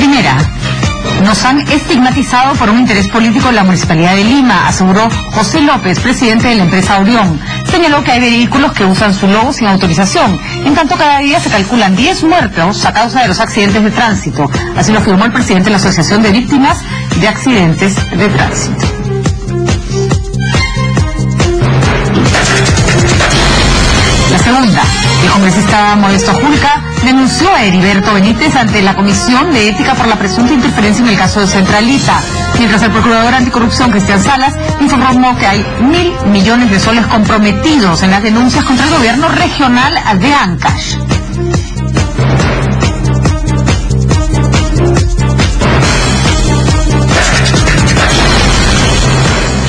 Primera, nos han estigmatizado por un interés político en la Municipalidad de Lima, aseguró José López, presidente de la empresa Orión. Señaló que hay vehículos que usan su logo sin autorización. En tanto, cada día se calculan 10 muertos a causa de los accidentes de tránsito. Así lo afirmó el presidente de la Asociación de Víctimas de Accidentes de Tránsito. La segunda, el congresista Modesto Julca denunció a Heriberto Benítez ante la Comisión de Ética por la presunta interferencia en el caso de Centralita, mientras el procurador anticorrupción Cristian Salas informó que hay 1.000 millones de soles comprometidos en las denuncias contra el gobierno regional de Ancash.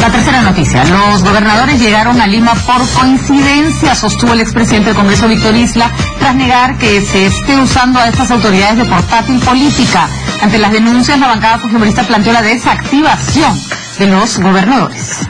La tercera noticia, los gobernadores llegaron a Lima por coincidencia, sostuvo el expresidente del Congreso Víctor Isla, tras negar que se esté usando a estas autoridades de portátil política. Ante las denuncias, la bancada fujimorista planteó la desactivación de los gobernadores.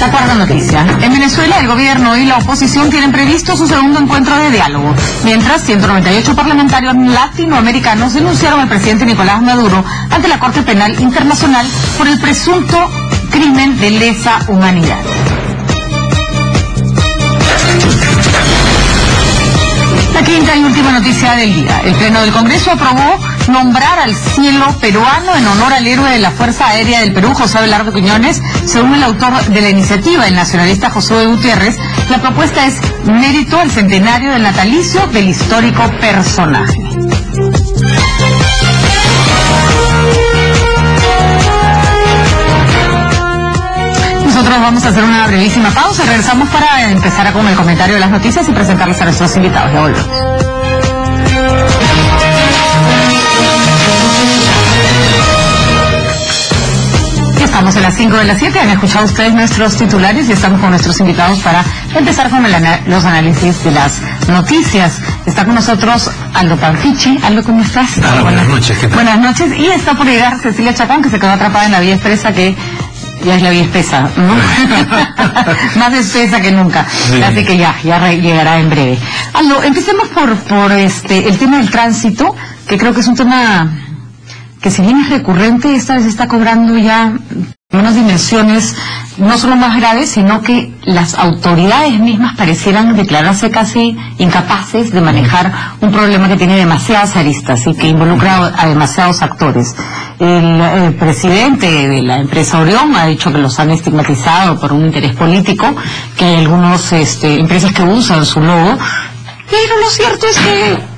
La cuarta noticia. En Venezuela, el gobierno y la oposición tienen previsto su segundo encuentro de diálogo. Mientras, 198 parlamentarios latinoamericanos denunciaron al presidente Nicolás Maduro ante la Corte Penal Internacional por el presunto crimen de lesa humanidad. La quinta y última noticia del día. El Pleno del Congreso aprobó nombrar al cielo peruano en honor al héroe de la Fuerza Aérea del Perú, José Abelardo Quiñones. Según el autor de la iniciativa, el nacionalista Josué Gutiérrez, la propuesta es mérito al centenario del natalicio del histórico personaje. Nosotros vamos a hacer una brevísima pausa y regresamos para empezar con el comentario de las noticias y presentarles a nuestros invitados. Ya volvemos. Estamos en las 5 de las 7, han escuchado ustedes nuestros titulares y estamos con nuestros invitados para empezar con los análisis de las noticias. Está con nosotros Aldo Panfichi. Aldo, ¿cómo estás? Buenas noches. ¿Qué tal? Buenas noches. Y está por llegar Cecilia Chacón, que se quedó atrapada en la vía expresa, que ya es la vía espesa, ¿no? Más espesa que nunca. Sí. Así que ya llegará en breve. Aldo, empecemos por el tema del tránsito, que creo que es un tema que si bien es recurrente, esta vez está cobrando ya unas dimensiones no solo más graves, sino que las autoridades mismas parecieran declararse casi incapaces de manejar un problema que tiene demasiadas aristas y que involucra a demasiados actores. El presidente de la empresa Orión ha dicho que los han estigmatizado por un interés político, que hay algunas empresas que usan su logo, pero lo cierto es que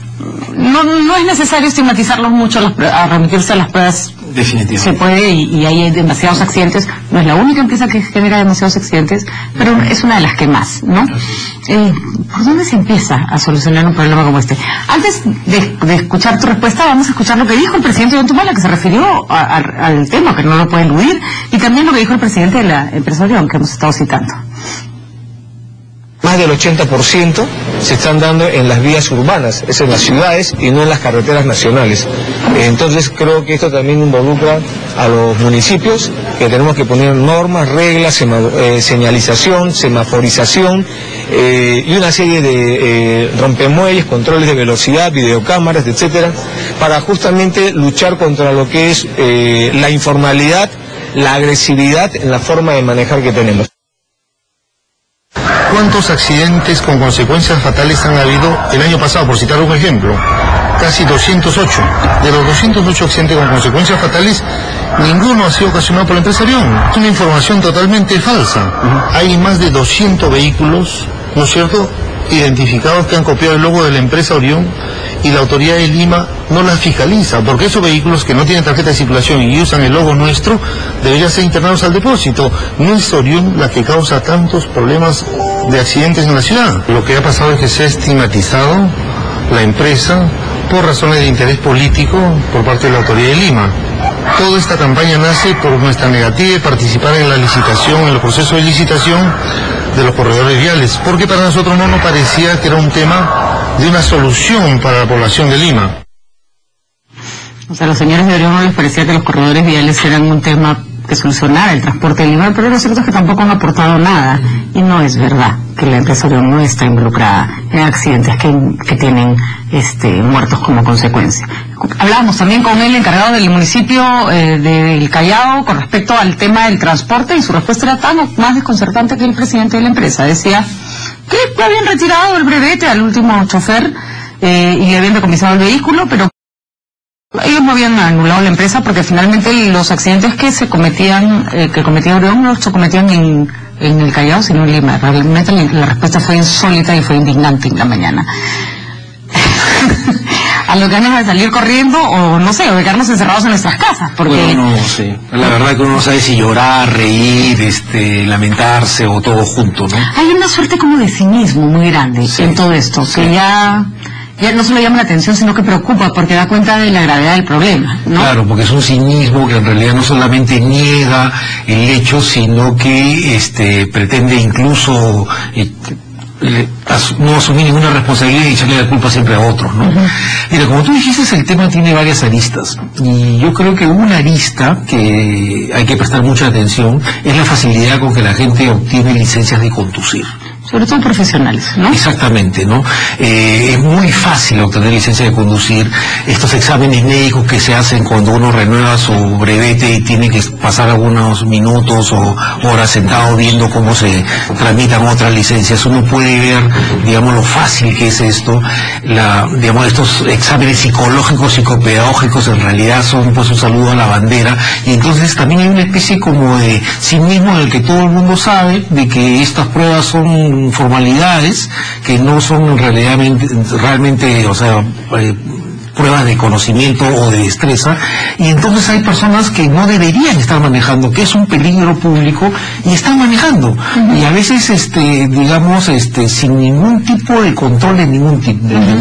no es necesario estigmatizarlos mucho a remitirse a las pruebas. Definitivamente. Se puede y hay demasiados accidentes. No es la única empresa que genera demasiados accidentes, pero es una de las que más, ¿no? ¿Por dónde se empieza a solucionar un problema como este? Antes de escuchar tu respuesta, vamos a escuchar lo que dijo el presidente de Ollantaytamala, que se refirió al tema, que no lo puede eludir, y también lo que dijo el presidente de la empresa Orión, que hemos estado citando. Más del 80% se están dando en las vías urbanas, es en las ciudades y no en las carreteras nacionales. Entonces creo que esto también involucra a los municipios, que tenemos que poner normas, reglas, señalización, semaforización y una serie de rompemuelles, controles de velocidad, videocámaras, etcétera, para justamente luchar contra lo que es la informalidad, la agresividad en la forma de manejar que tenemos. ¿Cuántos accidentes con consecuencias fatales han habido el año pasado, por citar un ejemplo? Casi 208. De los 208 accidentes con consecuencias fatales, ninguno ha sido ocasionado por la empresa Orión. Es una información totalmente falsa. Hay más de 200 vehículos, ¿no es cierto?, identificados que han copiado el logo de la empresa Orión, y la autoridad de Lima no las fiscaliza, porque esos vehículos que no tienen tarjeta de circulación y usan el logo nuestro deberían ser internados al depósito. No es Orión la que causa tantos problemas de accidentes en la ciudad. Lo que ha pasado es que se ha estigmatizado la empresa por razones de interés político por parte de la autoridad de Lima. Toda esta campaña nace por nuestra negativa de participar en la licitación, en el proceso de licitación de los corredores viales, porque para nosotros no nos parecía que era un tema de una solución para la población de Lima. O sea, a los señores de Orión no les parecía que los corredores viales eran un tema que solucionara el transporte de Lima, pero lo cierto es que tampoco han aportado nada, y no es verdad que la empresa Orión no está involucrada en accidentes que tienen muertos como consecuencia. Hablábamos también con el encargado del municipio del Callao con respecto al tema del transporte, y su respuesta era tan más desconcertante que el presidente de la empresa. Decía que habían retirado el brevete al último chofer y le habían decomisado el vehículo, pero ellos no habían anulado la empresa porque finalmente los accidentes que cometía Orión no se cometían en el Callao, sino en Lima. Realmente la respuesta fue insólita y fue indignante en la mañana. A lo que ganas de salir corriendo, o no sé, o de quedarnos encerrados en nuestras casas, porque... Bueno, no sé. La verdad que uno no sabe si llorar, reír, lamentarse o todo junto, ¿no? Hay una suerte como de cinismo muy grande en todo esto, que ya no solo llama la atención, sino que preocupa, porque da cuenta de la gravedad del problema, ¿no? Claro, porque es un cinismo que en realidad no solamente niega el hecho, sino que pretende incluso no asumir ninguna responsabilidad y echarle la culpa siempre a otros, ¿no? Mira, como tú dijiste, el tema tiene varias aristas, y yo creo que una arista que hay que prestar mucha atención es la facilidad con que la gente obtiene licencias de conducir. Sobre todo profesionales, ¿no? Exactamente, ¿no? Es muy fácil obtener licencia de conducir. Estos exámenes médicos que se hacen cuando uno renueva su brevete y tiene que pasar algunos minutos o horas sentado viendo cómo se tramitan otras licencias, uno puede ver, digamos, lo fácil que es esto. Digamos, estos exámenes psicológicos, psicopedagógicos, en realidad son pues un saludo a la bandera, y entonces también hay una especie como de cinismo en el que todo el mundo sabe de que estas pruebas son formalidades que no son realmente, o sea, pruebas de conocimiento o de destreza, y entonces hay personas que no deberían estar manejando, que es un peligro público, y están manejando, y a veces digamos sin ningún tipo de control de ningún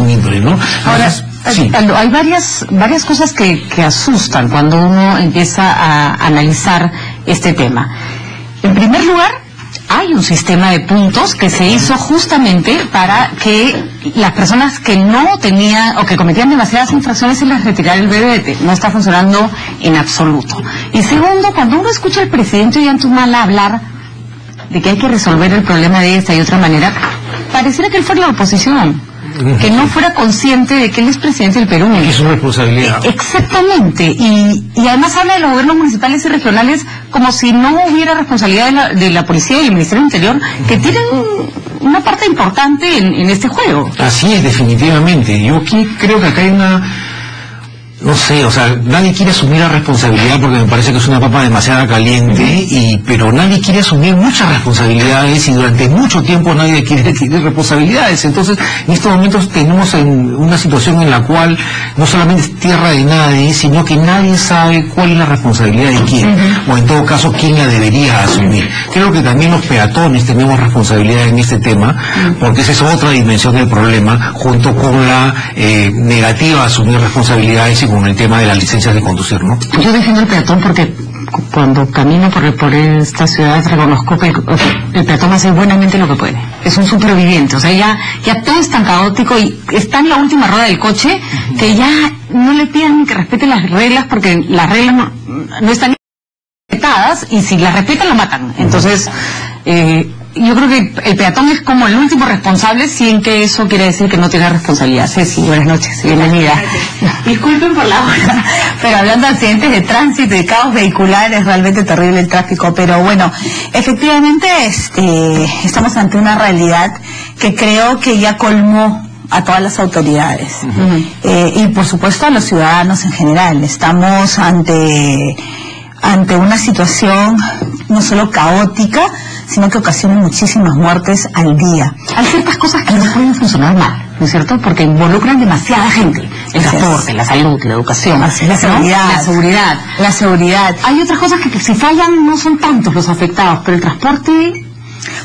índole, ¿no? Ahora, sí. Hay varias cosas que asustan cuando uno empieza a analizar este tema. En primer lugar, hay un sistema de puntos que se hizo justamente para que las personas que no tenían o que cometían demasiadas infracciones se les retirara el brevete. No está funcionando en absoluto. Y segundo, cuando uno escucha al presidente Ollantaytamala hablar de que hay que resolver el problema de esta y otra manera, pareciera que él fuera la oposición, que no fuera consciente de que él es presidente del Perú. Es su responsabilidad. Exactamente, y además habla de los gobiernos municipales y regionales como si no hubiera responsabilidad de la policía y el Ministerio del Interior, que tienen una parte importante en este juego. Así es, definitivamente. Yo aquí creo que acá hay no sé, o sea, nadie quiere asumir la responsabilidad porque me parece que es una papa demasiado caliente, pero nadie quiere asumir muchas responsabilidades, y durante mucho tiempo nadie quiere adquirir responsabilidades. Entonces, en estos momentos tenemos una situación en la cual no solamente es tierra de nadie, sino que nadie sabe cuál es la responsabilidad de quién, o en todo caso, quién la debería asumir. Creo que también los peatones tenemos responsabilidad en este tema, porque esa es otra dimensión del problema, junto con la negativa a asumir responsabilidades y con el tema de las licencias de conducir, ¿no? Yo defiendo el peatón porque cuando camino por esta ciudad reconozco que el peatón hace buenamente lo que puede. Es un superviviente, o sea, ya todo es tan caótico y está en la última rueda del coche que ya no le piden que respete las reglas, porque las reglas no están respetadas, y si las respetan lo matan. Entonces, yo creo que el peatón es como el último responsable, sin que eso quiere decir que no tiene responsabilidad. Ceci, buenas noches, bienvenida. Disculpen por la hora, pero hablando de accidentes de tránsito y de caos vehicular, es realmente terrible el tráfico, pero bueno, efectivamente estamos ante una realidad que creo que ya colmó a todas las autoridades, y por supuesto a los ciudadanos en general. Estamos ante una situación no solo caótica, sino que ocasiona muchísimas muertes al día. Hay ciertas cosas que no pueden funcionar mal, ¿no es cierto? Porque involucran demasiada gente. El transporte, la salud, la educación, la seguridad. Hay otras cosas que si fallan no son tantos los afectados, pero el transporte...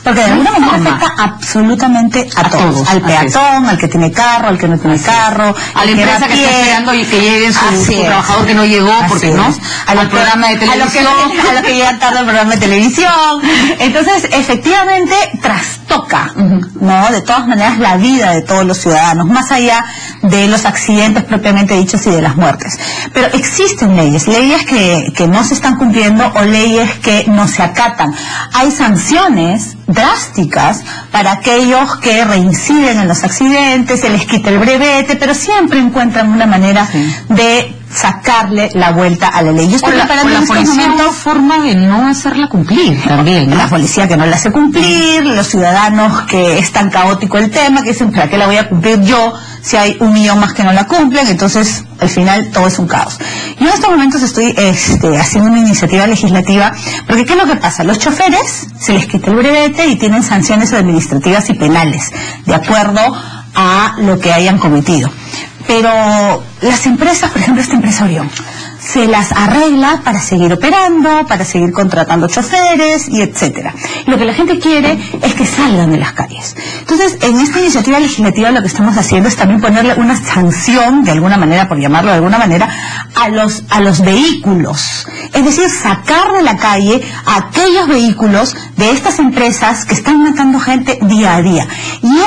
Porque de alguna manera afecta absolutamente a todos. Al peatón, al que tiene carro, al que no tiene carro, a la empresa que está esperando y que llegue su trabajador que no llegó, porque no, al programa de televisión, a lo que llega tarde al programa de televisión. Entonces, efectivamente, trastoca, ¿no? De todas maneras, la vida de todos los ciudadanos, más allá de los accidentes propiamente dichos y de las muertes. Pero existen leyes que no se están cumpliendo o leyes que no se acatan. Hay sanciones drásticas para aquellos que reinciden en los accidentes, se les quita el brevete, pero siempre encuentran una manera de sacarle la vuelta a la ley. Yo estoy preparando la policía no forma de no hacerla cumplir también, ¿no? La policía que no la hace cumplir, los ciudadanos que es tan caótico el tema, que dicen, ¿para qué la voy a cumplir yo si hay 1 millón más que no la cumplen? Entonces, al final, todo es un caos. Yo en estos momentos estoy haciendo una iniciativa legislativa, porque ¿qué es lo que pasa? Los choferes se les quita el brevete y tienen sanciones administrativas y penales, de acuerdo a lo que hayan cometido. Pero las empresas, por ejemplo esta empresa Orión, se las arregla para seguir operando, para seguir contratando choferes y etcétera. Lo que la gente quiere es que salgan de las calles. Entonces, en esta iniciativa legislativa lo que estamos haciendo es también ponerle una sanción, de alguna manera, por llamarlo de alguna manera, a los vehículos. Es decir, sacar de la calle a aquellos vehículos de estas empresas que están matando gente día a día. Y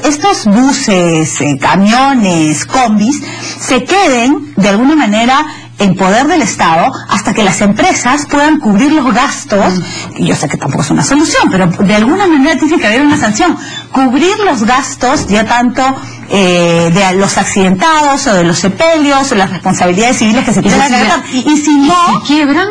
estos buses, camiones, combis, se queden de alguna manera en poder del Estado hasta que las empresas puedan cubrir los gastos, y yo sé que tampoco es una solución, pero de alguna manera tiene que haber una sanción, cubrir los gastos ya tanto de los accidentados o de los sepelios o las responsabilidades civiles que se quieran agarrar, y si no... ¿Quiebran?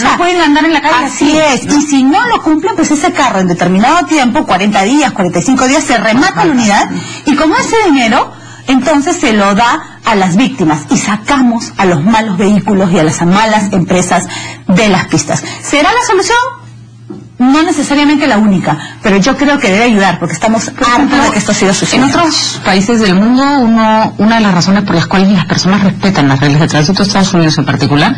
No pueden andar en la calle. Así es, y si no lo cumplen, pues ese carro en determinado tiempo, 40 días, 45 días, se remata la unidad, y con ese dinero entonces se lo da a las víctimas y sacamos a los malos vehículos y a las malas empresas de las pistas. ¿Será la solución? No necesariamente la única, pero yo creo que debe ayudar, porque estamos hartos de que esto siga sucediendo. En otros países del mundo, una de las razones por las cuales las personas respetan las reglas de tránsito, Estados Unidos en particular,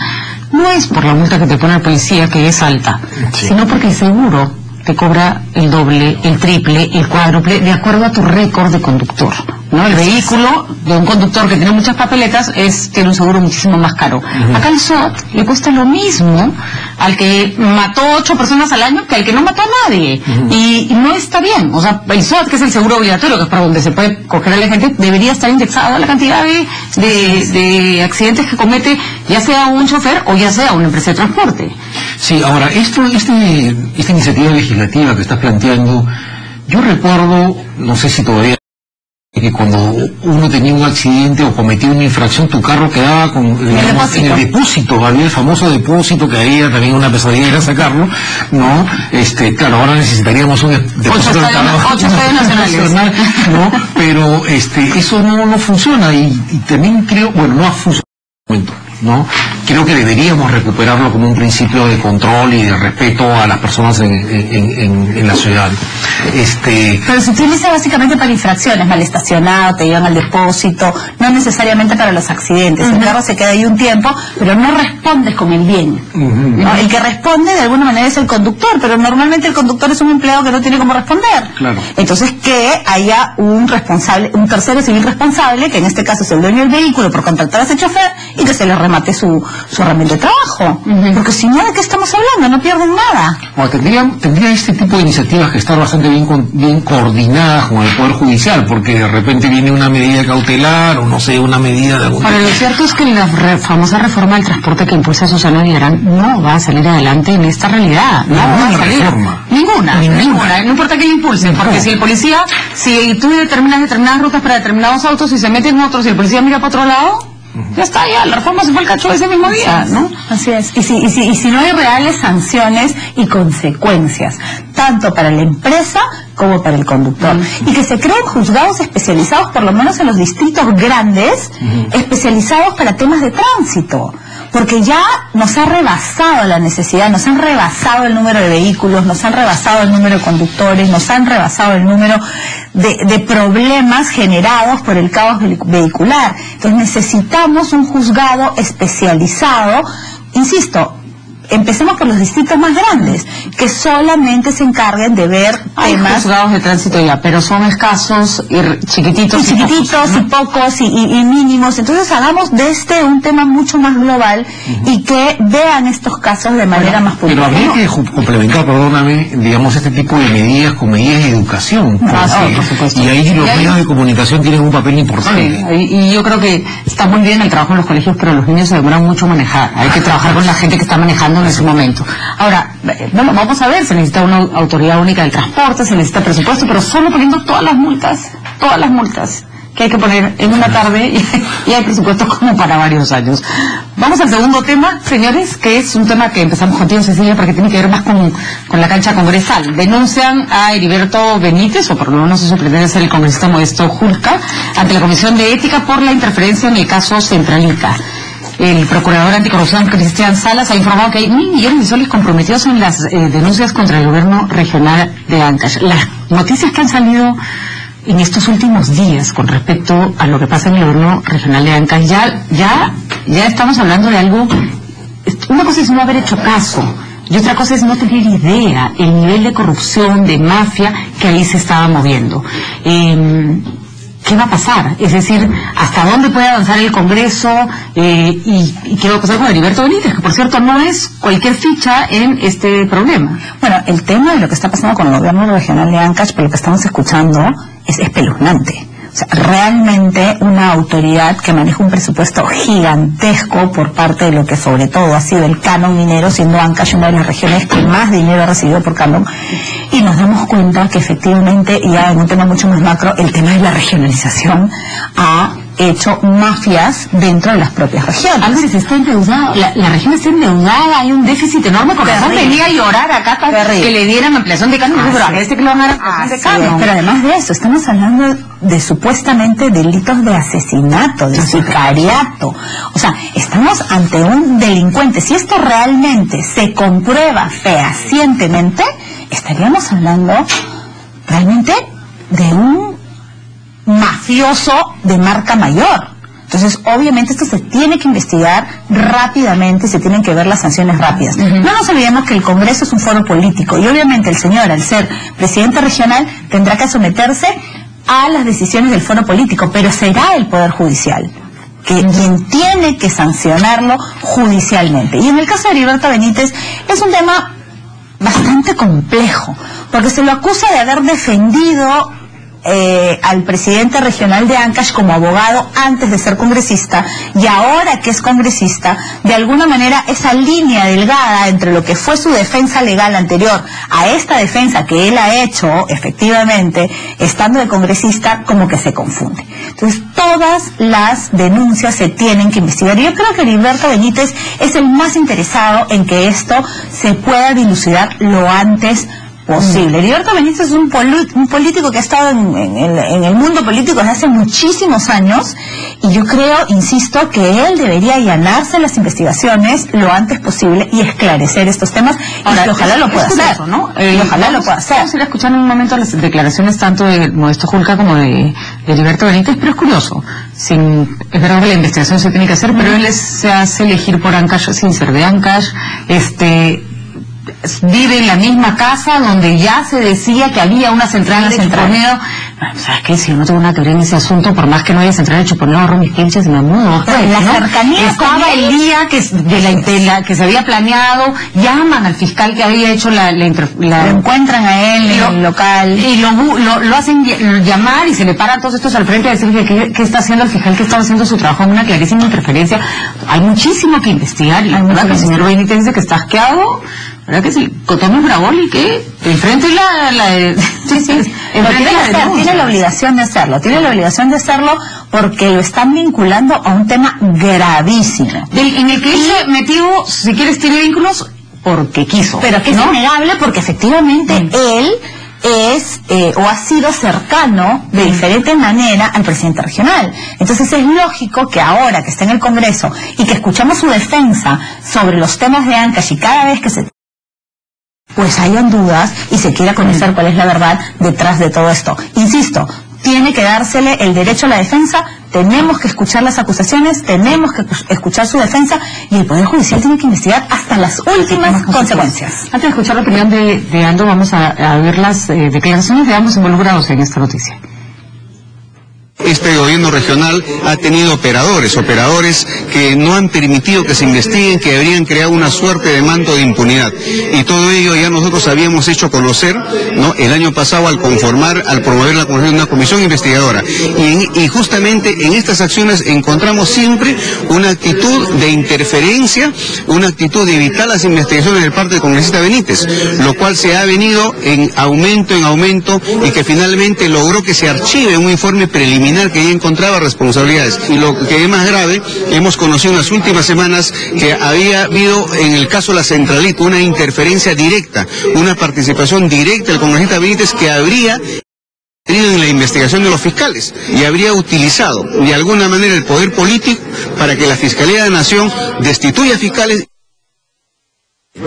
no es por la multa que te pone el policía, que es alta, sino porque el seguro te cobra el doble, el triple, el cuádruple, de acuerdo a tu récord de conductor, ¿no? El vehículo de un conductor que tiene muchas papeletas tiene un seguro muchísimo más caro. Acá el SOAT le cuesta lo mismo al que mató 8 personas al año que al que no mató a nadie. Y no está bien. O sea, el SOAT, que es el seguro obligatorio, que es para donde se puede coger a la gente, debería estar indexado a la cantidad de accidentes que comete, ya sea un chofer o ya sea una empresa de transporte. Sí, ahora, esta iniciativa legislativa que estás planteando, yo recuerdo, no sé si todavía, que cuando uno tenía un accidente o cometía una infracción, tu carro quedaba en el depósito, había el famoso depósito, que había también una pesadilla era sacarlo, ¿no? Claro, ahora necesitaríamos un depósito de carro 8 estadios nacionales, ¿no? Pero eso no funciona, y también creo, bueno, no ha funcionado, ¿no? Creo que deberíamos recuperarlo como un principio de control y de respeto a las personas en la ciudad. Pero se utiliza básicamente para infracciones, mal estacionado, te llevan al depósito, no necesariamente para los accidentes. El carro se queda ahí un tiempo, pero no respondes con el bien. ¿No? El que responde de alguna manera es el conductor, pero normalmente el conductor es un empleado que no tiene cómo responder. Claro. Entonces, que haya un responsable, un tercero civil responsable, que en este caso es el dueño del vehículo, por contratar a ese chofer, y que se le remate su herramienta de trabajo. Porque si no, ¿de qué estamos hablando? No pierden nada. Bueno, tendría este tipo de iniciativas que estar bastante bien coordinadas con el Poder Judicial, porque de repente viene una medida cautelar o no sé, una medida de alguna... Ahora, lo cierto es que la famosa reforma del transporte que impulsa Susana Villarán no va a salir adelante en esta realidad. Ninguna reforma. Ninguna. No importa que la impulsen, porque si el policía, si tú determinas determinadas rutas para determinados autos y se meten otros y el policía mira para otro lado, ya está, la reforma se fue al cacho ese mismo día, ¿no? Así es. Y si no hay reales sanciones y consecuencias, tanto para la empresa como para el conductor. Y que se creen juzgados especializados, por lo menos en los distritos grandes, especializados para temas de tránsito. Porque ya nos ha rebasado la necesidad, nos han rebasado el número de vehículos, nos han rebasado el número de conductores, nos han rebasado el número de problemas generados por el caos vehicular. Entonces necesitamos un juzgado especializado, insisto, empecemos por los distritos más grandes, que solamente se encarguen de ver temas. Juzgados de tránsito ya, pero son escasos y chiquititos y pocos y mínimos. Entonces hagamos de un tema mucho más global y que vean estos casos de manera más puntual. Pero habría que complementar, perdóname, digamos, este tipo de medidas con medidas de educación. Por supuesto. Y ahí los medios de comunicación tienen un papel importante. Sí, y yo creo que está muy bien el trabajo en los colegios, pero los niños se demoran mucho a manejar. Hay que trabajar con la gente que está manejando en ese momento. Ahora, bueno, vamos a ver, se necesita una autoridad única del transporte, se necesita presupuesto, pero solo poniendo todas las multas que hay que poner en una tarde y hay presupuestos como para varios años. Vamos al segundo tema, señores, que es un tema que empezamos contigo, Cecilia, porque tiene que ver más con la cancha congresal. Denuncian a Heriberto Benítez, o por lo menos eso pretende ser el congresista Modesto Julca, ante la Comisión de Ética por la interferencia en el caso Centralica. El procurador anticorrupción Cristian Salas ha informado que hay 1.000 millones de soles comprometidos en las denuncias contra el gobierno regional de Ancash. Las noticias que han salido en estos últimos días con respecto a lo que pasa en el gobierno regional de Ancash, ya estamos hablando de algo. Una cosa es no haber hecho caso y otra cosa es no tener idea el nivel de corrupción, de mafia que ahí se estaba moviendo. ¿Qué va a pasar? Es decir, ¿hasta dónde puede avanzar el Congreso? ¿Y qué va a pasar con Heriberto Benítez? Que, por cierto, no es cualquier ficha en este problema. Bueno, el tema de lo que está pasando con el gobierno regional de Ancash, por lo que estamos escuchando, es espeluznante. O sea, realmente una autoridad que maneja un presupuesto gigantesco por parte de lo que sobre todo ha sido el canon minero, siendo Ancash una de las regiones que más dinero ha recibido por canon, y nos damos cuenta que efectivamente, ya en un tema mucho más macro, el tema de la regionalización ha hecho mafias dentro de las propias regiones. Álvarez está endeudado, la región está endeudada, hay un déficit enorme, porque venía a llorar acá que le dieran ampliación de canon, pero a que le van a dar ampliación de canon. Pero además de eso, estamos hablando de supuestamente delitos de asesinato, de sicariato. O sea, estamos ante un delincuente. Si esto realmente se comprueba fehacientemente, estaríamos hablando realmente de un mafioso de marca mayor. Entonces, obviamente esto se tiene que investigar rápidamente, se tienen que ver las sanciones rápidas. No nos olvidemos que el Congreso es un foro político y obviamente el señor, al ser presidente regional, tendrá que someterse a las decisiones del foro político, pero será el Poder Judicial quien tiene que sancionarlo judicialmente. Y en el caso de Heriberto Benítez es un tema bastante complejo, porque se lo acusa de haber defendido al presidente regional de Ancash como abogado antes de ser congresista, y ahora que es congresista, de alguna manera esa línea delgada entre lo que fue su defensa legal anterior a esta defensa que él ha hecho efectivamente estando de congresista, como que se confunde. Entonces todas las denuncias se tienen que investigar, y yo creo que Heriberto Benítez es el más interesado en que esto se pueda dilucidar lo antes posible. Heriberto Benítez es un político que ha estado en el mundo político desde hace muchísimos años, y yo creo, insisto, que él debería allanarse las investigaciones lo antes posible y esclarecer estos temas. Ahora, y que ojalá lo pueda hacer, ¿no? Y ojalá lo pueda hacer. Vamos a ir a escuchar en un momento las declaraciones tanto de Modesto Julca como de Heriberto Benítez, pero es curioso. Es verdad que la investigación se tiene que hacer, pero él se hace elegir por Ancash sin ser de Ancash. Vive en la misma casa donde ya se decía que había una central de chuponeo. Bueno, ¿sabes qué? Si yo no tengo nada que ver en ese asunto, por más que no haya central de chuponeo, agarro mis pinches y me mudo. La cercanía estaba el día que se había planeado, llaman al fiscal que había hecho lo encuentran a él en el local y lo hacen llamar, y se le paran todos estos al frente a decirle qué está haciendo el fiscal, que estaba haciendo su trabajo en una clarísima interferencia. Hay muchísimo que investigar, y la verdad que el señor Benítez dice que está asqueado. ¿Verdad que sí? Tomás Bravoli, que enfrente tiene la obligación de hacerlo, porque lo están vinculando a un tema gravísimo. En el que él se metió, si quieres, tiene vínculos porque quiso. Pero que es innegable, porque efectivamente él es o ha sido cercano de diferente manera al presidente regional. Entonces es lógico que ahora que está en el Congreso y que escuchamos su defensa sobre los temas de Ancash, y cada vez que pues hayan dudas y se quiera conocer cuál es la verdad detrás de todo esto. Insisto, tiene que dársele el derecho a la defensa, tenemos que escuchar las acusaciones, tenemos que escuchar su defensa, y el Poder Judicial tiene que investigar hasta las últimas consecuencias. Antes de escuchar la opinión de Aldo, vamos a ver las declaraciones de ambos involucrados en esta noticia. Este gobierno regional ha tenido operadores que no han permitido que se investiguen, que habrían creado una suerte de manto de impunidad. Y todo ello ya nosotros habíamos hecho conocer, ¿no?, el año pasado al promover la conformación de una comisión investigadora. Y justamente en estas acciones encontramos siempre una actitud de interferencia, una actitud de evitar las investigaciones del parte del congresista Benítez, lo cual se ha venido en aumento y que finalmente logró que se archive un informe preliminar que ya encontraba responsabilidades. Y lo que es más grave, hemos conocido en las últimas semanas que había habido en el caso de la Centralita una interferencia directa, una participación directa del congresista Benítez que habría tenido en la investigación de los fiscales y habría utilizado de alguna manera el poder político para que la Fiscalía de la Nación destituya fiscales.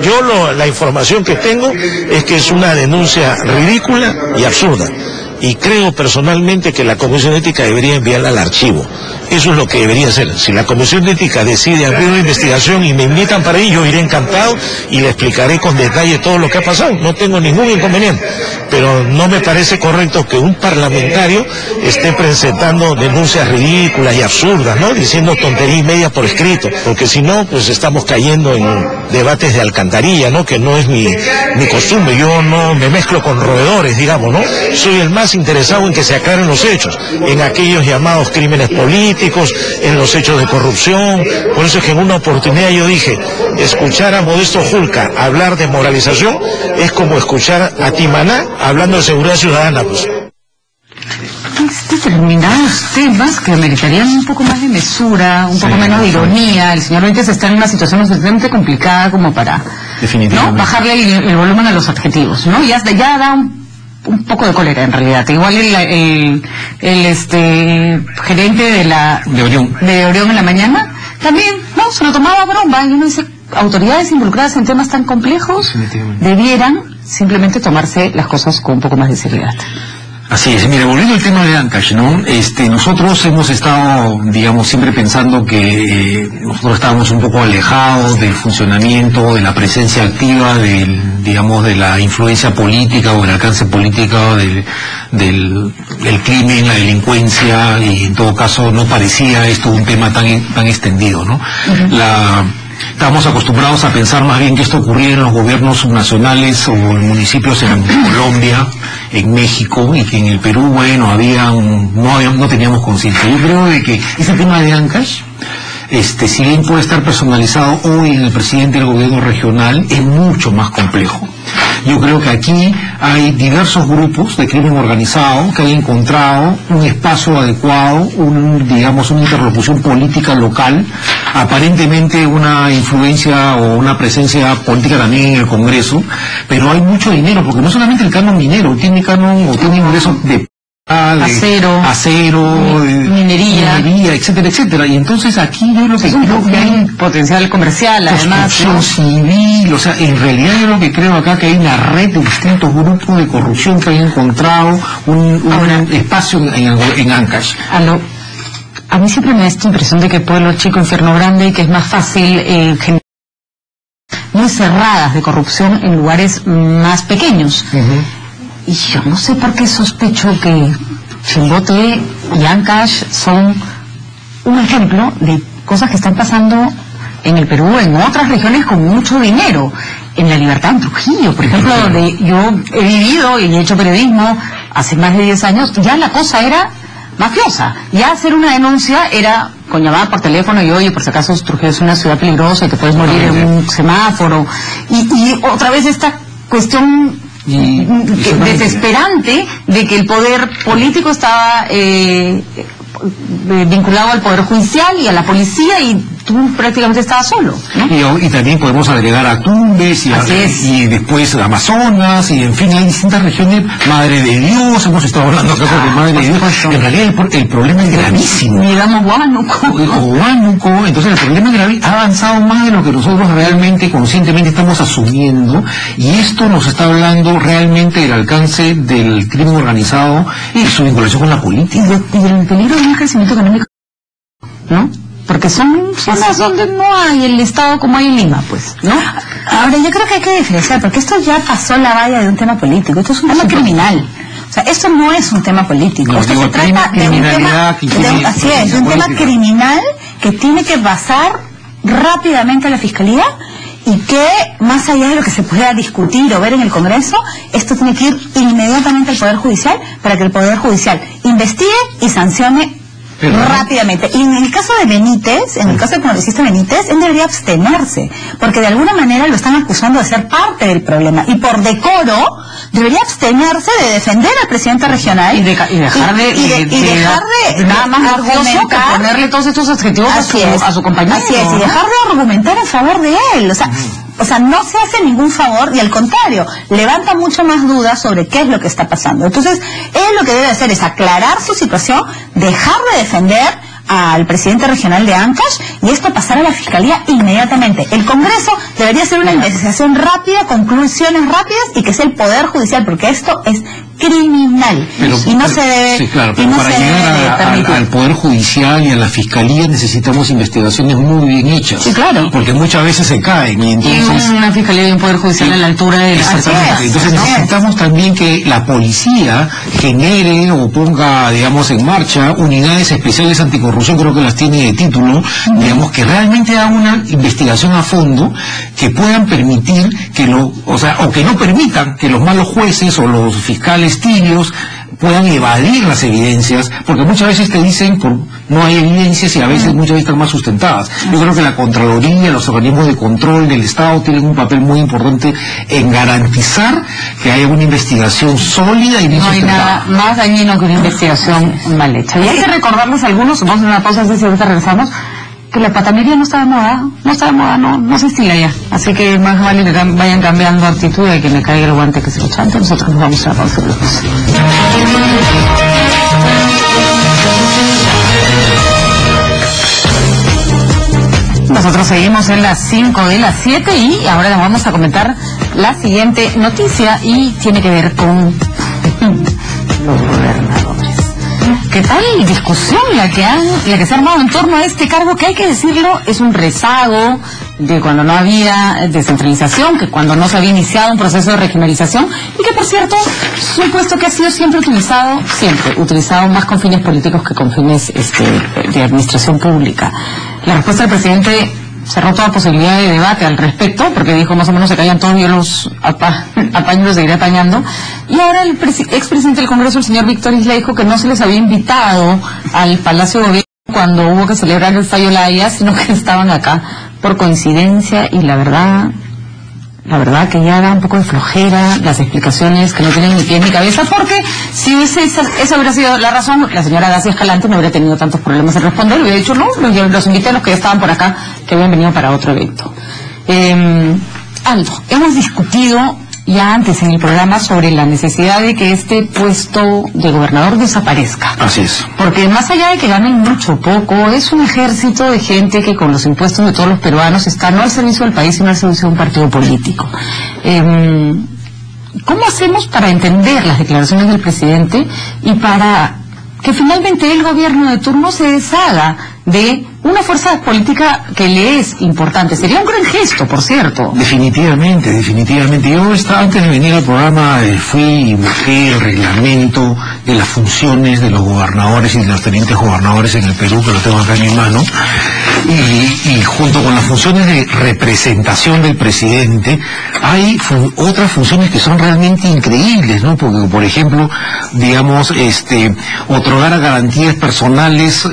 Yo la información que tengo es que es una denuncia ridícula y absurda. Y creo personalmente que la Comisión de Ética debería enviarla al archivo. Eso es lo que debería hacer. Si la Comisión de Ética decide abrir una investigación y me invitan para ello, iré encantado y le explicaré con detalle todo lo que ha pasado. No tengo ningún inconveniente. Pero no me parece correcto que un parlamentario esté presentando denuncias ridículas y absurdas, ¿no?, diciendo tontería y media por escrito. Porque si no, pues estamos cayendo en debates de alcantarilla, ¿no?, que no es mi costumbre. Yo no me mezclo con roedores, digamos, ¿no? Soy el más interesado en que se aclaren los hechos, en aquellos llamados crímenes políticos, en los hechos de corrupción. Por eso es que en una oportunidad yo dije, escuchar a Modesto Julca hablar de moralización es como escuchar a Timaná hablando de seguridad ciudadana, pues. Determinados temas que meritarían un poco más de mesura, un poco menos de ironía. El señor Benítez está en una situación suficientemente complicada como para, ¿no?, bajarle el volumen a los adjetivos, ¿no? Ya da un poco de cólera en realidad. Igual el gerente de Orión en la mañana también, ¿no?, se lo tomaba broma, y uno dice, autoridades involucradas en temas tan complejos debieran simplemente tomarse las cosas con un poco más de seriedad. Así es. Mira, volviendo al tema de Ancash, ¿no? Nosotros hemos estado, digamos, siempre pensando que nosotros estábamos un poco alejados del funcionamiento, de la presencia activa, de la influencia política o el alcance político del crimen, la delincuencia, y en todo caso no parecía esto un tema tan extendido, ¿no? Estamos acostumbrados a pensar más bien que esto ocurría en los gobiernos subnacionales o en municipios en Colombia, en México, y que en el Perú, bueno, no teníamos conciencia. Yo creo de que ese tema de Ancash, si bien puede estar personalizado hoy en el presidente del gobierno regional, es mucho más complejo. Yo creo que aquí hay diversos grupos de crimen organizado que han encontrado un espacio adecuado, una interlocución política local, aparentemente una influencia o una presencia política también en el Congreso, pero hay mucho dinero, porque no solamente el canon minero, tiene ingresos de acero, minería, etcétera, etcétera. Y entonces aquí yo lo que creo que hay un potencial comercial, además, ¿no?, civil. O sea, en realidad yo lo que creo acá que hay una red de distintos grupos de corrupción que han encontrado un espacio en Ancash. A mí siempre me da esta impresión de que pueblo chico, infierno grande, y que es más fácil generar muy cerradas de corrupción en lugares más pequeños. Y yo no sé por qué sospecho que Chimbote y Ancash son un ejemplo de cosas que están pasando en el Perú, en otras regiones con mucho dinero. En La Libertad, en Trujillo, por ejemplo, donde yo he vivido y he hecho periodismo hace más de 10 años, ya la cosa era mafiosa. Ya hacer una denuncia era con llamada por teléfono y, oye, por si acaso Trujillo es una ciudad peligrosa y te puedes morir en un semáforo. Y otra vez esta cuestión desesperante de que el poder político estaba vinculado al poder judicial y a la policía, y tú prácticamente estabas solo, ¿no? Y también podemos agregar a Tumbes y después Amazonas, y en fin, hay distintas regiones. Madre de Dios, hemos estado hablando acá de Madre de Dios. En realidad el problema es gravísimo. Miramos Huánuco. Huánuco, entonces el problema es gravísimo. Ha avanzado más de lo que nosotros realmente, conscientemente estamos asumiendo, y esto nos está hablando realmente del alcance del crimen organizado y su vinculación con la política. Y del peligro de un crecimiento económico, ¿no? Porque son zonas donde no hay el Estado como hay en Lima, pues, ¿no? Ahora, yo creo que hay que diferenciar, porque esto ya pasó la valla de un tema político, esto es un tema criminal. O sea, esto no es un tema político, esto se trata de un tema, así es, de un tema criminal que tiene que pasar rápidamente a la Fiscalía, y que, más allá de lo que se pueda discutir o ver en el Congreso, esto tiene que ir inmediatamente al Poder Judicial para que el Poder Judicial investigue y sancione rápidamente. Y en el caso de Benítez, en el caso del congresista Benítez, él debería abstenerse, porque de alguna manera lo están acusando de ser parte del problema, y por decoro debería abstenerse de defender al presidente regional y dejar de nada más argumentar, ponerle todos estos adjetivos a su compañero. Así es, y dejar de argumentar en favor de él. O sea, no se hace ningún favor, y al contrario, levanta mucho más dudas sobre qué es lo que está pasando. Entonces, él lo que debe hacer es aclarar su situación, dejar de defender al presidente regional de Ancash, y esto pasar a la Fiscalía inmediatamente. El Congreso debería hacer una investigación rápida, conclusiones rápidas, y que sea el Poder Judicial, porque esto es criminal, y no se debe, sí, claro, pero para llegar al Poder Judicial y a la Fiscalía necesitamos investigaciones muy bien hechas. Sí, claro. Porque muchas veces se caen, y entonces... Y una Fiscalía y un Poder Judicial a la altura de las personas. Entonces necesitamos también que la policía genere o ponga, digamos, en marcha unidades especiales anticorrupción, creo que las tiene de título, digamos, que realmente haga una investigación a fondo, que puedan permitir que o que no permitan que los malos jueces o los fiscales tibios puedan evadir las evidencias, porque muchas veces te dicen no hay evidencias, y a veces muchas veces están más sustentadas. Yo creo que la Contraloría, los organismos de control del Estado tienen un papel muy importante en garantizar que haya una investigación sólida y bien sustentada. No hay nada más dañino que una investigación mal hecha. Y hay que recordarles a algunos, vamos a una pausa, si ahorita regresamos, que la patanería no está de moda, no se estila ya. Así que más vale que vayan cambiando actitud, y que me caiga el guante que se lo chante. Nosotros nos vamos a la pausa. Nosotros seguimos en las 5 de las 7, y ahora les vamos a comentar la siguiente noticia, y tiene que ver con los gobernadores. ¿Qué tal discusión la que se ha armado en torno a este cargo, que hay que decirlo, es un rezago de cuando no había descentralización, que cuando no se había iniciado un proceso de regionalización, y que, por cierto, es un puesto que ha sido siempre utilizado más con fines políticos que con fines de administración pública. La respuesta del presidente cerró toda posibilidad de debate al respecto, porque dijo más o menos se caían todos, yo los apaño, los seguiré apañando. Y ahora el expresidente del Congreso, el señor Víctor Isla, dijo que no se les había invitado al Palacio de Gobierno cuando hubo que celebrar el fallo Laya, sino que estaban acá por coincidencia, y la verdad que ya da un poco de flojera las explicaciones que no tienen ni pies ni cabeza, porque si esa hubiera sido la razón, la señora Dacia Escalante no hubiera tenido tantos problemas en responder, hubiera dicho no, los invité a los que ya estaban por acá, que habían venido para otro evento. Aldo, hemos discutido ya antes en el programa sobre la necesidad de que este puesto de gobernador desaparezca. Así es. Porque más allá de que ganen mucho o poco, es un ejército de gente que con los impuestos de todos los peruanos está no al servicio del país, sino al servicio de un partido político. ¿Cómo hacemos para entender las declaraciones del presidente y para que finalmente el gobierno de turno se deshaga de una fuerza política que le es importante? Sería un gran gesto, por cierto. Definitivamente. Yo antes de venir al programa fui y busqué el reglamento de las funciones de los gobernadores y de los tenientes gobernadores en el Perú, que lo tengo acá en mi mano, y junto con las funciones de representación del presidente hay otras funciones que son realmente increíbles, ¿no? Porque, por ejemplo, digamos, otorgar garantías personales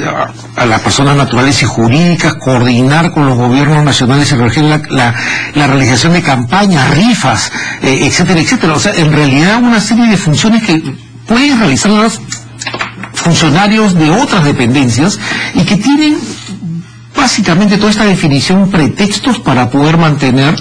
a las personas naturales y jurídicas, coordinar con los gobiernos nacionales y regionales la realización de campañas, rifas, etcétera, etcétera. O sea, en realidad una serie de funciones que pueden realizar los funcionarios de otras dependencias y que tienen básicamente toda esta definición pretextos para poder mantener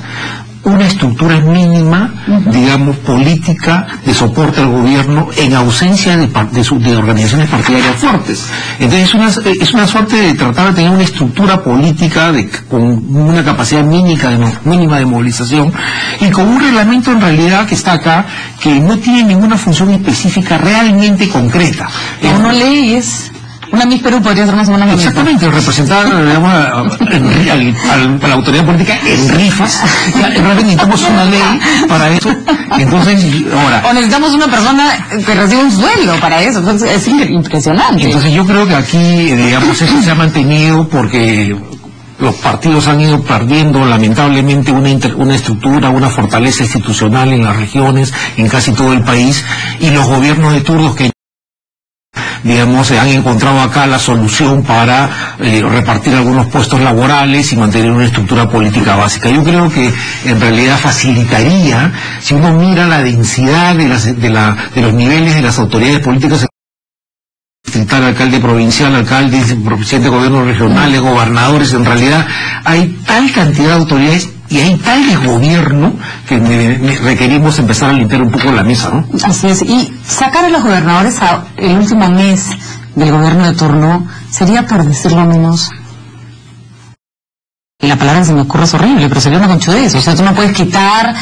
una estructura mínima, digamos, política de soporte al gobierno en ausencia de organizaciones partidarias fuertes. Entonces es una suerte de tratar de tener una estructura política con una capacidad mínima de movilización y con un reglamento en realidad que está acá que no tiene ninguna función específica realmente concreta. Uno lee es... Una Miss Perú podría ser más o menos. Exactamente, representar, digamos, a la autoridad política en rifas. Realmente necesitamos una ley para eso. Entonces, ahora... O necesitamos una persona que reciba un sueldo para eso. Entonces, es impresionante. Entonces yo creo que aquí, digamos, eso se ha mantenido porque los partidos han ido perdiendo lamentablemente una estructura, una fortaleza institucional en las regiones, en casi todo el país, y los gobiernos de turnos que digamos, han encontrado acá la solución para repartir algunos puestos laborales y mantener una estructura política básica. Yo creo que en realidad facilitaría, si uno mira la densidad de los niveles de las autoridades políticas, alcalde provincial, alcalde, presidente de gobiernos regionales, gobernadores, en realidad hay tal cantidad de autoridades y hay tal desgobierno que requerimos empezar a limpiar un poco la mesa, ¿no? Así es, y sacar a los gobernadores el último mes del gobierno de turno sería, por decirlo menos, y la palabra que se me ocurre es horrible, pero sería una conchudez. O sea, tú no puedes quitar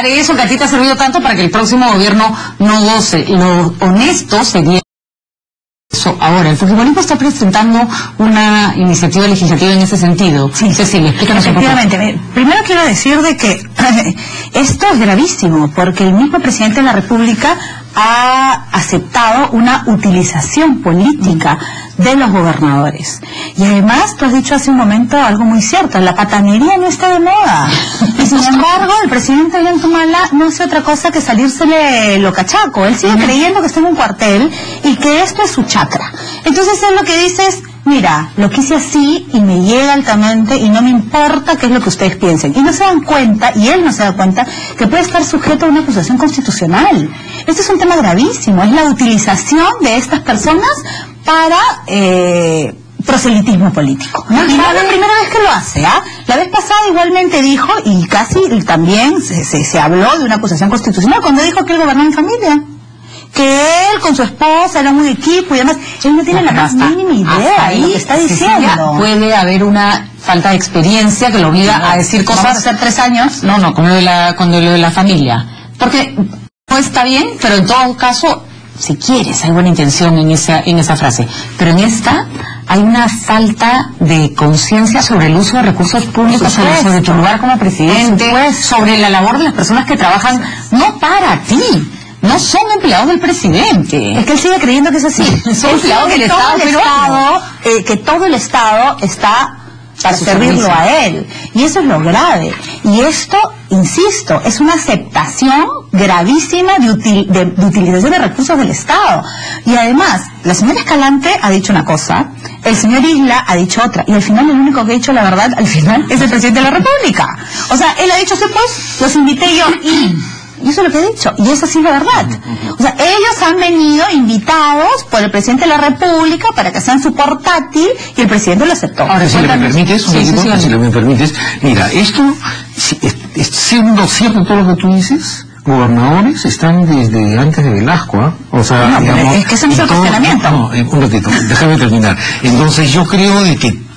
eso que a ti te ha servido tanto para que el próximo gobierno no goce. Lo honesto sería eso. Ahora, el fujimorismo está presentando una iniciativa legislativa en ese sentido. Sí, Cecilia, explícanos un poco. Efectivamente. Primero quiero decir de que esto es gravísimo, porque el mismo presidente de la República ha aceptado una utilización política de los gobernadores. Y además, tú has dicho hace un momento algo muy cierto, la patanería no está de moda. Y sin embargo, el presidente Ollanta no hace otra cosa que salírsele lo cachaco. Él sigue creyendo que está en un cuartel y que esto es su chacra. Entonces él lo que dice es, mira, lo quise así y me llega altamente y no me importa qué es lo que ustedes piensen. Y no se dan cuenta, y él no se da cuenta, que puede estar sujeto a una acusación constitucional. Este es un tema gravísimo, es la utilización de estas personas para proselitismo político, ¿no? Y no es la primera vez que lo hace, ¿ah? La vez pasada igualmente dijo, y casi también se habló de una acusación constitucional cuando dijo que él gobernaba en familia, que él con su esposa era un equipo y demás. Él no tiene la más mínima idea de lo que está diciendo. Puede haber una falta de experiencia que lo obliga a decir cosas. ¿Vamos a hacer 3 años? No, con lo de la familia. Porque no está bien, pero en todo caso, si quieres, hay buena intención en esa frase. Pero en esta hay una falta de conciencia sobre el uso de recursos públicos, sobre tu lugar como presidente, sobre la labor de las personas que trabajan no para ti. No son empleados del presidente. Es que él sigue creyendo que es así. Son empleados del Estado, que todo el Estado está para servirlo a él. Y eso es lo grave. Y esto, insisto, es una aceptación gravísima de utilización de recursos del Estado. Y además, la señora Escalante ha dicho una cosa, el señor Isla ha dicho otra, y al final el único que ha dicho la verdad, al final, es el presidente de la República. O sea, él ha dicho, sí, pues, los invité yo, y eso es lo que he dicho, y es así la verdad. O sea, ellos han venido invitados por el presidente de la República para que sean su portátil y el presidente lo aceptó. Ahora, si me permites, si me permites, mira, esto, siendo cierto todo lo que tú dices, gobernadores están desde antes de Velasco, ¿eh? O sea, no, digamos, es que ese es el cuestionamiento. No, un ratito, déjame terminar. Entonces yo creo de que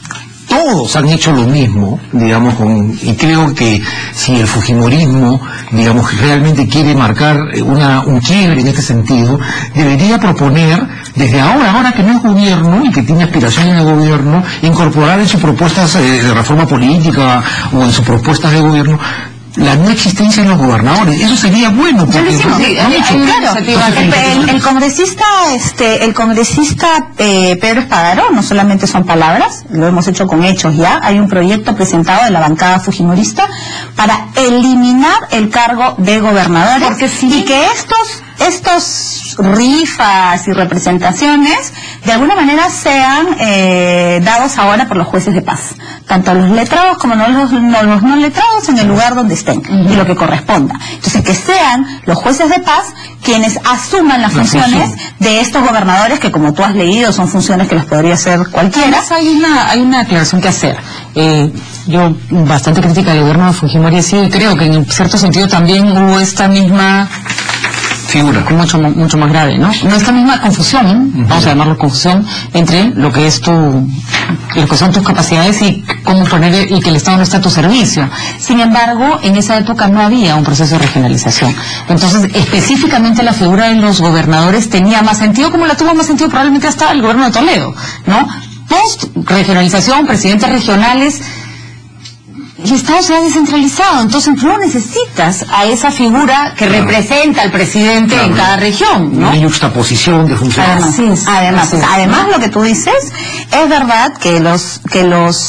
todos han hecho lo mismo, digamos, y creo que si el fujimorismo, digamos, realmente quiere marcar un quiebre en este sentido, debería proponer, desde ahora que no es gobierno y que tiene aspiraciones de gobierno, incorporar en sus propuestas de reforma política o en sus propuestas de gobierno la no existencia de los gobernadores. Eso sería bueno, porque el congresista Pedro Espadaro, no solamente son palabras, lo hemos hecho con hechos ya. Hay un proyecto presentado de la bancada fujimorista para eliminar el cargo de gobernadores, porque y que estos rifas y representaciones de alguna manera sean dados ahora por los jueces de paz, tanto los letrados como los no letrados en el lugar donde estén y lo que corresponda. Entonces, que sean los jueces de paz quienes asuman las funciones de estos gobernadores que, como tú has leído, son funciones que las podría hacer cualquiera. Además, hay una aclaración que hacer. Yo bastante crítica del gobierno de Fujimori, sí, creo que en cierto sentido también hubo esta misma figura, mucho más grave, ¿no? No esta misma confusión, vamos a llamarlo confusión, entre lo que es lo que son tus capacidades y cómo poner, y que el Estado no está a tu servicio. Sin embargo, en esa época no había un proceso de regionalización. Entonces, específicamente la figura de los gobernadores tenía más sentido, como la tuvo más sentido probablemente hasta el gobierno de Toledo, ¿no? Post-regionalización, presidentes regionales, el Estado se ha descentralizado, entonces no necesitas a esa figura que representa al presidente en cada región, ¿no? Hay juxtaposición de funciones. Además, lo que tú dices, es verdad que los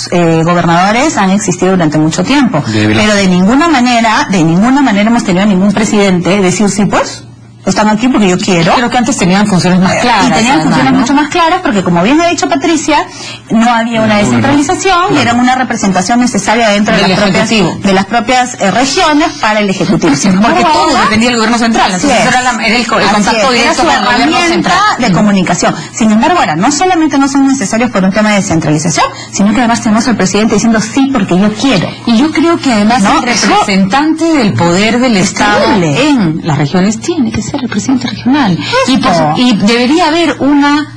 gobernadores han existido durante mucho tiempo, pero de ninguna manera hemos tenido a ningún presidente decir sí, pues están aquí porque yo quiero. Creo que antes tenían funciones más claras. Y tenían funciones mucho más claras porque, como bien ha dicho Patricia, no había una descentralización y era una representación necesaria dentro de las propias regiones para el Ejecutivo. Porque todo dependía del gobierno central. Entonces era el contacto directo con el gobierno central de comunicación. Sin embargo, ahora, no solamente no son necesarios por un tema de descentralización, sino que además tenemos al presidente diciendo sí porque yo quiero. Y yo creo que además el representante del poder del Estado en las regiones tiene que ser el presidente regional y debería haber una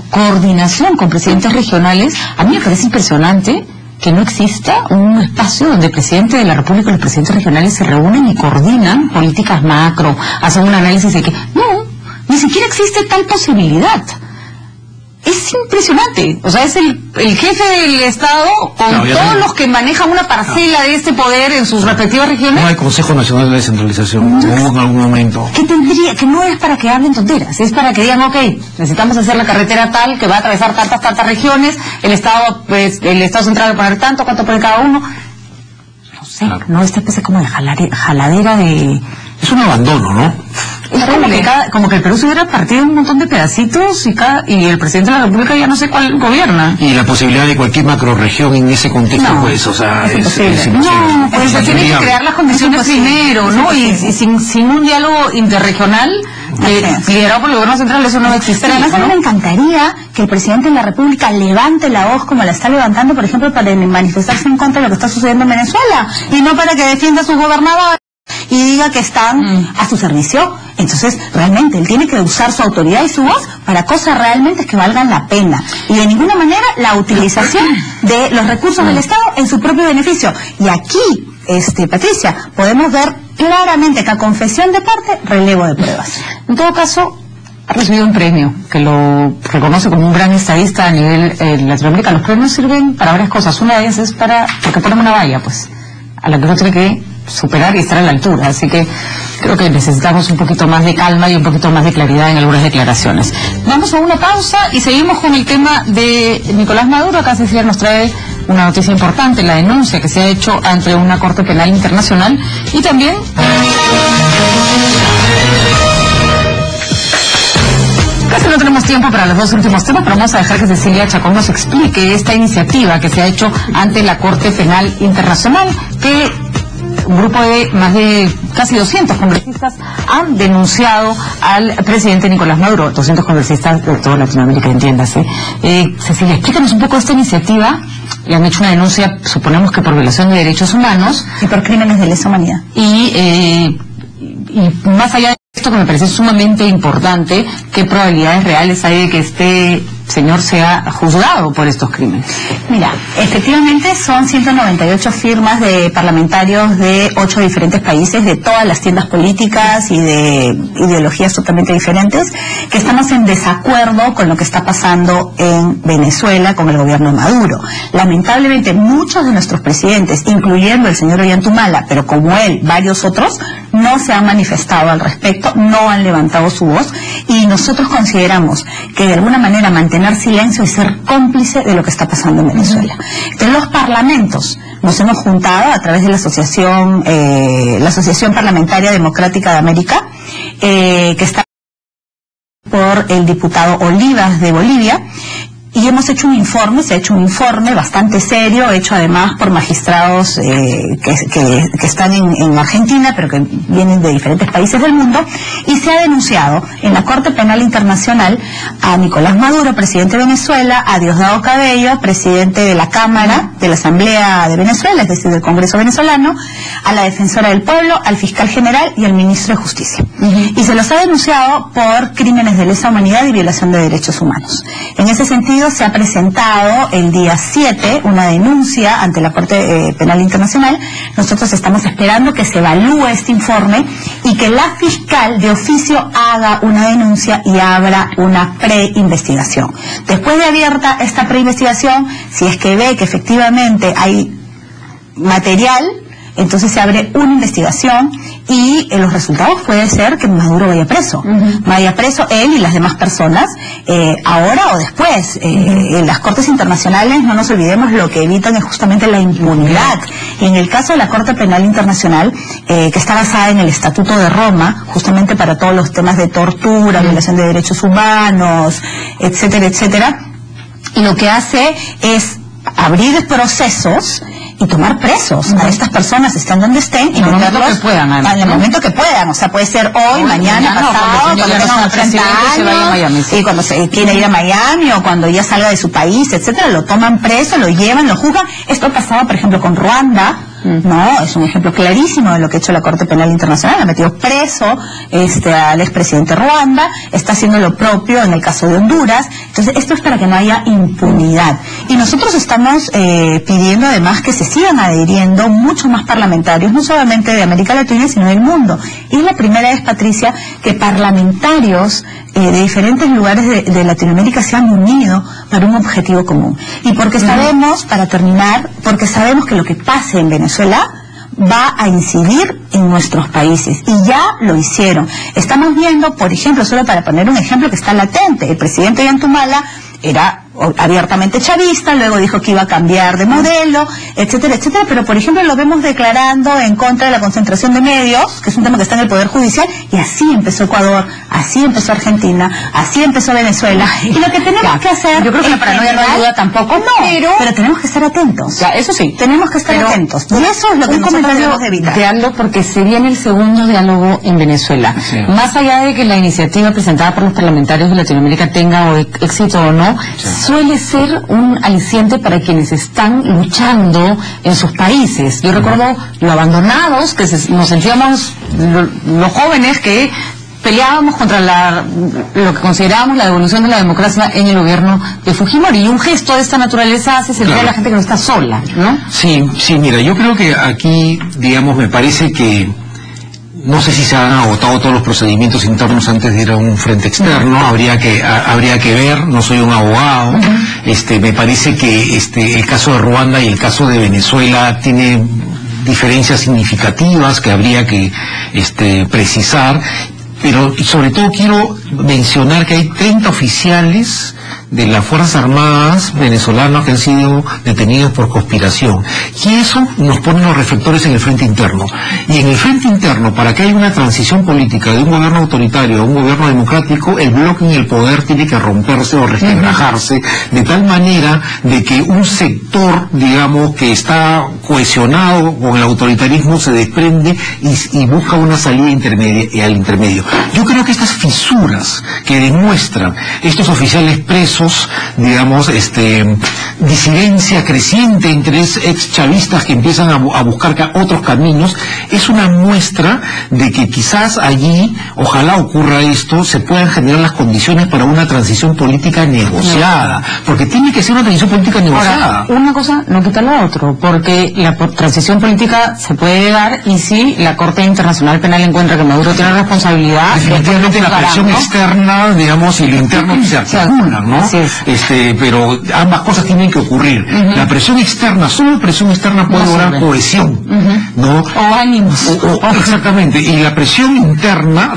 coordinación con presidentes regionales. A mí me parece impresionante que no exista un espacio donde el presidente de la República y los presidentes regionales se reúnen y coordinan políticas macro, hacen un análisis de que no, ni siquiera existe tal posibilidad. Es impresionante, o sea, es el jefe del Estado con todos los que manejan una parcela de este poder en sus respectivas regiones. No hay Consejo Nacional de Descentralización, hubo en algún momento. Que no es para que hablen tonteras, es para que digan, ok, necesitamos hacer la carretera tal que va a atravesar tantas regiones, el Estado central va a poner tanto, cuánto pone cada uno. No sé, no, esta especie como de jaladera de... Es un abandono, ¿no? Es como que el Perú se hubiera partido en un montón de pedacitos y el presidente de la República ya no sé cuál gobierna. Y la posibilidad de cualquier macrorregión en ese contexto, pues, o sea, es imposible. No, pues se tiene que crear las condiciones primero, ¿no? Y sin un diálogo interregional liderado por el gobierno central, eso no va a existir. Pero además a mí me encantaría que el presidente de la República levante la voz como la está levantando, por ejemplo, para manifestarse en contra de lo que está sucediendo en Venezuela, y no para que defienda a sus gobernadores y diga que están a su servicio. Entonces, realmente, él tiene que usar su autoridad y su voz para cosas realmente que valgan la pena. Y de ninguna manera la utilización de los recursos del Estado en su propio beneficio. Y aquí, Patricia, podemos ver claramente que a confesión de parte, relevo de pruebas. En todo caso, ha recibido un premio que lo reconoce como un gran estadista a nivel Latinoamérica. Los premios sirven para varias cosas. Una de ellas es porque ponen una valla, pues, a la que uno tiene que superar y estar a la altura, así que creo que necesitamos un poquito más de calma y un poquito más de claridad en algunas declaraciones. Vamos a una pausa y seguimos con el tema de Nicolás Maduro. Acá Cecilia nos trae una noticia importante, la denuncia que se ha hecho ante una Corte Penal Internacional y también casi no tenemos tiempo para los dos últimos temas, pero vamos a dejar que Cecilia Chacón nos explique esta iniciativa que se ha hecho ante la Corte Penal Internacional, que un grupo de más de casi 200 congresistas han denunciado al presidente Nicolás Maduro. 200 congresistas de toda Latinoamérica, entiéndase. Cecilia, explícanos un poco esta iniciativa. Le han hecho una denuncia, suponemos que por violación de derechos humanos. Y por crímenes de lesa humanidad. Y más allá de esto, que me parece sumamente importante, ¿qué probabilidades reales hay de que este señor sea juzgado por estos crímenes? Mira, efectivamente son 198 firmas de parlamentarios de 8 diferentes países, de todas las tiendas políticas y de ideologías totalmente diferentes, que estamos en desacuerdo con lo que está pasando en Venezuela con el gobierno de Maduro. Lamentablemente muchos de nuestros presidentes, incluyendo el señor Ollantumala, pero como él, varios otros, no se han manifestado al respecto, no han levantado su voz, y nosotros consideramos que de alguna manera mantener silencio y ser cómplice de lo que está pasando en Venezuela. Entonces los parlamentos nos hemos juntado a través de la Asociación Parlamentaria Democrática de América, que está por el diputado Olivas de Bolivia, y hemos hecho un informe, se ha hecho un informe bastante serio, hecho además por magistrados que están en Argentina, pero que vienen de diferentes países del mundo, y se ha denunciado en la Corte Penal Internacional a Nicolás Maduro, presidente de Venezuela, a Diosdado Cabello, presidente de la Cámara, de la Asamblea de Venezuela, es decir, del Congreso venezolano, a la Defensora del Pueblo, al Fiscal General y al Ministro de Justicia. Y se los ha denunciado por crímenes de lesa humanidad y violación de derechos humanos. En ese sentido, se ha presentado el día 7 una denuncia ante la Corte Penal Internacional. Nosotros estamos esperando que se evalúe este informe y que la fiscal de oficio haga una denuncia y abra una preinvestigación. Después de abierta esta preinvestigación, si es que ve que efectivamente hay material, entonces se abre una investigación y los resultados puede ser que Maduro vaya preso. Vaya preso él y las demás personas, ahora o después. En las cortes internacionales, no nos olvidemos, lo que evitan es justamente la impunidad. Y en el caso de la Corte Penal Internacional, que está basada en el Estatuto de Roma, justamente para todos los temas de tortura, violación de derechos humanos, etcétera, etcétera, y lo que hace es abrir procesos y tomar presos a estas personas, estén donde estén, y meterlos en el momento que puedan. O sea, puede ser hoy, mañana, pasado, cuando tengan 30 años, y cuando se quiera ir a Miami, o cuando ya salga de su país, etcétera, lo toman preso, lo llevan, lo juzgan. Esto ha pasado, por ejemplo, con Ruanda. No, es un ejemplo clarísimo de lo que ha hecho la Corte Penal Internacional. Ha metido preso al expresidente Ruanda, está haciendo lo propio en el caso de Honduras. Entonces, esto es para que no haya impunidad. Y nosotros estamos pidiendo además que se sigan adhiriendo muchos más parlamentarios, no solamente de América Latina, sino del mundo. Y es la primera vez, Patricia, que parlamentarios de diferentes lugares de Latinoamérica se han unido para un objetivo común. Y porque sabemos, para terminar, porque sabemos que lo que pase en Venezuela va a incidir en nuestros países, y ya lo hicieron. Estamos viendo, por ejemplo, solo para poner un ejemplo que está latente, el presidente Ollantumala era abiertamente chavista, luego dijo que iba a cambiar de modelo, etcétera, etcétera, pero por ejemplo lo vemos declarando en contra de la concentración de medios, que es un tema que está en el Poder Judicial, y así empezó Ecuador, así empezó Argentina, así empezó Venezuela. Y lo que tenemos que hacer, yo creo que la paranoia no ayuda tampoco, pero tenemos que estar atentos. Ya, eso sí. Tenemos que estar atentos. Y eso es lo que nosotros debemos de evitar. De Aldo, porque se viene el segundo diálogo en Venezuela. Sí. Más allá de que la iniciativa presentada por los parlamentarios de Latinoamérica tenga éxito o no, suele ser un aliciente para quienes están luchando en sus países. Yo recuerdo lo abandonados que nos sentíamos los jóvenes que peleábamos contra lo que considerábamos la devolución de la democracia en el gobierno de Fujimori, y un gesto de esta naturaleza hace sentir a la gente que no está sola, ¿no? Sí, mira, yo creo que aquí, digamos, me parece que no sé si se han agotado todos los procedimientos internos antes de ir a un frente externo, habría que ver, no soy un abogado. Me parece que el caso de Ruanda y el caso de Venezuela tiene diferencias significativas que habría que precisar, pero sobre todo quiero mencionar que hay 30 oficiales de las Fuerzas Armadas venezolanas que han sido detenidos por conspiración. Y eso nos pone los reflectores en el frente interno. Y en el frente interno, para que haya una transición política de un gobierno autoritario a un gobierno democrático, el bloque en el poder tiene que romperse o resquebrajarse, de tal manera de que un sector, digamos, que está cohesionado con el autoritarismo se desprende y busca una salida intermedia al intermedio. Yo creo que estas fisuras que demuestran estos oficiales presos, digamos, disidencia creciente entre ex chavistas que empiezan a buscar otros caminos, es una muestra de que quizás allí, ojalá ocurra esto, se puedan generar las condiciones para una transición política negociada, porque tiene que ser una transición política negociada. Ahora, una cosa no quita la otra, porque la transición política se puede dar, y si la Corte Internacional Penal encuentra que Maduro tiene responsabilidad, definitivamente la presión externa, digamos, y lo interno se articulan, ¿no? Pero ambas cosas tienen que ocurrir. La presión externa, solo presión externa puede lograr cohesión, ¿no? O ánimos. Exactamente. Y la presión interna,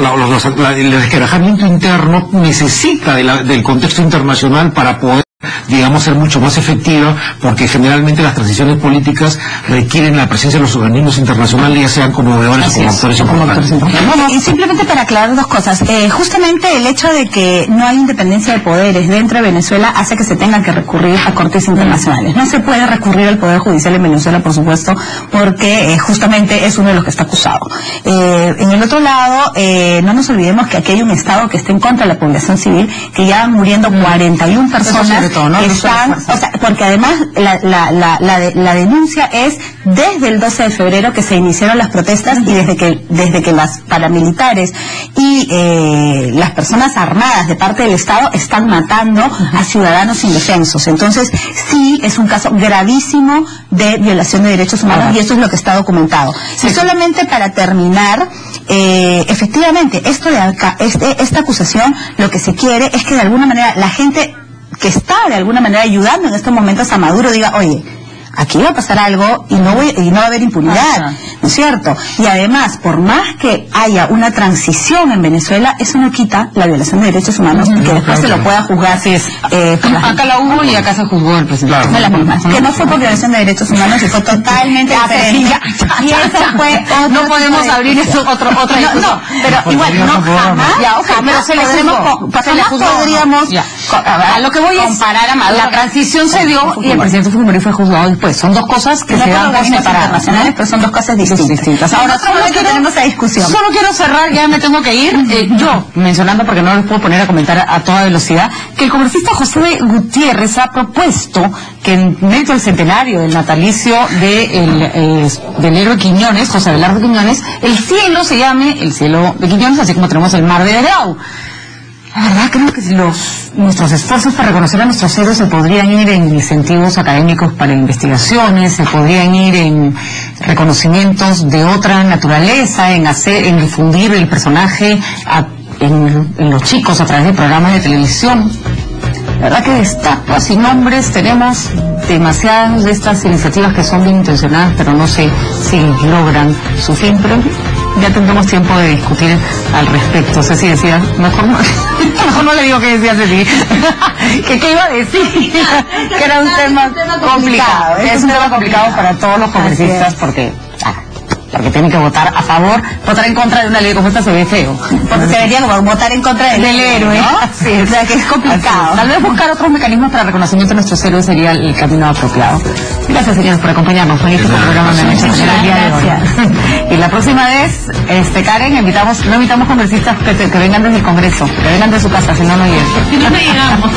el resquebrajamiento interno necesita del contexto internacional para poder digamos, ser mucho más efectiva, porque generalmente las transiciones políticas requieren la presencia de los organismos internacionales, ya sean conmovedores o como actores importantes. Y simplemente para aclarar dos cosas, justamente el hecho de que no hay independencia de poderes dentro de Venezuela hace que se tenga que recurrir a cortes internacionales. No se puede recurrir al Poder Judicial en Venezuela, por supuesto, porque justamente es uno de los que está acusado. En el otro lado, no nos olvidemos que aquí hay un Estado que está en contra de la población civil, que ya van muriendo 41 personas todo, ¿no? Que están, o sea, porque además la denuncia es desde el 12 de febrero que se iniciaron las protestas y desde que las paramilitares y las personas armadas de parte del Estado están matando a ciudadanos indefensos. Entonces sí es un caso gravísimo de violación de derechos humanos y eso es lo que está documentado. Y solamente para terminar, efectivamente esto de acá, esta acusación, lo que se quiere es que de alguna manera la gente que está de alguna manera ayudando en estos momentos a Maduro diga, oye, aquí va a pasar algo y no va a haber impunidad, ¿no es cierto? Y además, por más que haya una transición en Venezuela, eso no quita la violación de derechos humanos y que después se lo pueda juzgar. Así es. Acá la hubo y acá se juzgó el presidente. De las mismas. Que no fue por violación de derechos humanos y fue totalmente diferente. Y eso fue no podemos abrir eso otra no, pero igual no jamás podríamos a lo que voy es comparar a Maduro. La transición se dio y el presidente Fujimori fue juzgado después. Son dos cosas que se dan por separadas, pero son dos cosas distintas. Ahora solo tenemos esa discusión. Solo quiero cerrar, ya me tengo que ir. Yo, mencionando, porque no les puedo poner a comentar a toda velocidad, que el congresista José Gutiérrez ha propuesto que en medio del centenario del natalicio del héroe Quiñones, José Abelardo Quiñones, el cielo se llame el cielo de Quiñones, así como tenemos el mar de Grau. La verdad creo que nuestros esfuerzos para reconocer a nuestros héroes se podrían ir en incentivos académicos para investigaciones, se podrían ir en reconocimientos de otra naturaleza, en difundir el personaje en los chicos a través de programas de televisión. La verdad que de estatuas sin nombres tenemos demasiadas de estas iniciativas que son bien intencionadas, pero no sé si logran su fin, pero ya tendremos tiempo de discutir al respecto. Ceci decía, mejor no le digo qué decía Ceci, que iba a decir que era un tema complicado. Es un tema complicado para todos los congresistas porque tienen que votar a favor, votar en contra de una ley como esta se ve feo. Porque se debería votar en contra del héroe, ¿no? Sí, o sea que es complicado. Tal vez buscar otros mecanismos para reconocimiento de nuestros héroes sería el camino apropiado. Gracias, señores, por acompañarnos. Magnífico programa de noche el día de hoy. Y la próxima vez, Karen, no invitamos congresistas que vengan desde el Congreso, que vengan de su casa, si no, no llegan. Si no llegamos.